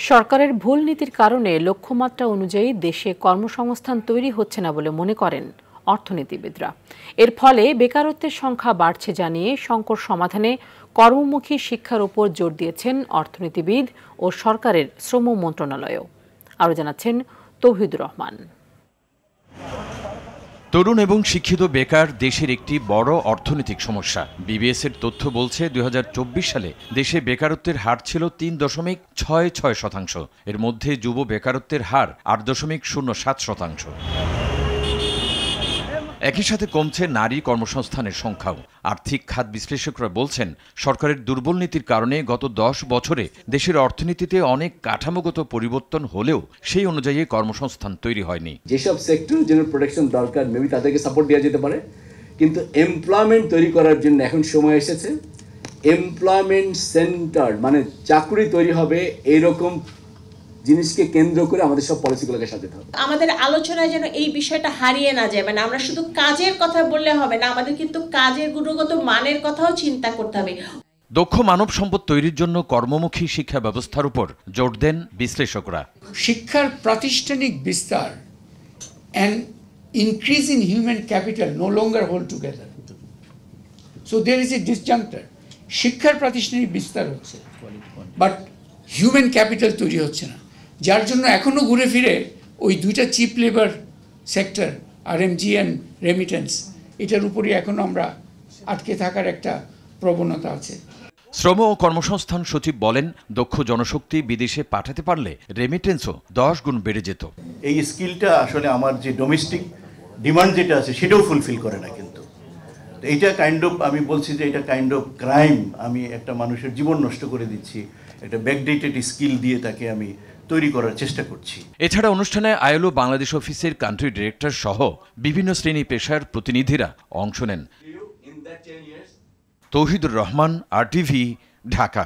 সরকারের ভুল নীতির কারণে লক্ষ্যমাত্রা অনুযায়ী দেশে কর্মসংস্থান তৈরি হচ্ছে না বলে মনে করেন অর্থনীতিবিদরা। এর ফলে বেকারত্বের সংখ্যা বাড়ছে জানিয়ে সংকট সমাধানে কর্মমুখী শিক্ষার উপর জোর দিয়েছেন অর্থনীতিবিদ ও সরকারের শ্রম মন্ত্রণালয়ও। আরও জানাচ্ছেন তৌহিদুর রহমান। তরুণ এবং শিক্ষিত বেকার দেশের একটি বড় অর্থনৈতিক সমস্যা। বিবিএস এর তথ্য বলছে ২০২৪ সালে দেশে বেকারত্বের হার ছিল ৩.৬৬%। এর মধ্যে যুব বেকারত্বের হার ৮.০৭%। একই সাথে কমছে নারী কর্মসংস্থানের সংখ্যাও। আর্থিক খাত বিশ্লেষকরা বলছেন, সরকারের দুর্বল নীতির কারণে গত ১০ বছরে দেশের অর্থনীতিতে অনেক কাঠামোগত পরিবর্তন হলেও সেই অনুযায়ী কর্মসংস্থান তৈরি হয়নি। যেসব সেক্টরের জন্য প্রোটেকশন দরকার, মেবি তাদেরকে সাপোর্ট দেওয়া যেতে পারে, কিন্তু এমপ্লয়মেন্ট তৈরি করার জন্য এখন সময় এসেছে। এমপ্লয়মেন্ট সেন্টার মানে চাকরি তৈরি হবে, এইরকম জিনিসকে কেন্দ্র করে আমাদের সব পলিসিগুলোকে সাজাতে হবে। আমাদের আলোচনায় যেন এই বিষয়টা হারিয়ে না যায়, মানে আমরা শুধু কাজের কথা বললে হবে না, আমাদের কিন্তু কাজের গুণগত মানের কথাও চিন্তা করতে হবে। দক্ষ মানব সম্পদ তৈরির জন্য কর্মমুখী শিক্ষা ব্যবস্থার উপর জোর দেন বিশ্লেষকরা। শিক্ষার প্রাতিষ্ঠানিক বিস্তার and increase in human capital no longer hold together. So there is a disjuncture. শিক্ষার প্রাতিষ্ঠানিক বিস্তার হচ্ছে, বাট হিউম্যান ক্যাপিটাল তৈরি হচ্ছে না, যার জন্য এখনো ঘুরে ফিরে ওই দুইটা cheap labour sector RMG and remittance, এটার উপরই এখনো আমরা আটকে থাকার একটা প্রবণতা আছে। শ্রম ও কর্মসংস্থান সচিব বলেন, দক্ষ জনশক্তি বিদেশে পাঠাতে পারলে রেমিটেন্সও 10 গুণ বেড়ে যেত। এই স্কিলটা আসলে আমার যে ডোমেস্টিক ডিমান্ড যেটা আছে সেটাও ফুলফিল করে না, কিন্তু এইটা কাইন্ড অফ, আমি বলছি যে এটা কাইন্ড অফ ক্রাইম। আমি একটা মানুষের জীবন নষ্ট করে দিচ্ছি, একটা ব্যাকডেটেড স্কিল দিয়ে তাকে আমি তৈরি করার চেষ্টা করছি। এছাড়া অনুষ্ঠানে আইএলও বাংলাদেশ অফিসের কান্ট্রি ডিরেক্টর সহ বিভিন্ন শ্রেণী পেশার প্রতিনিধিরা অংশ নেন। তৌহিদুর রহমান, RTV, ঢাকা।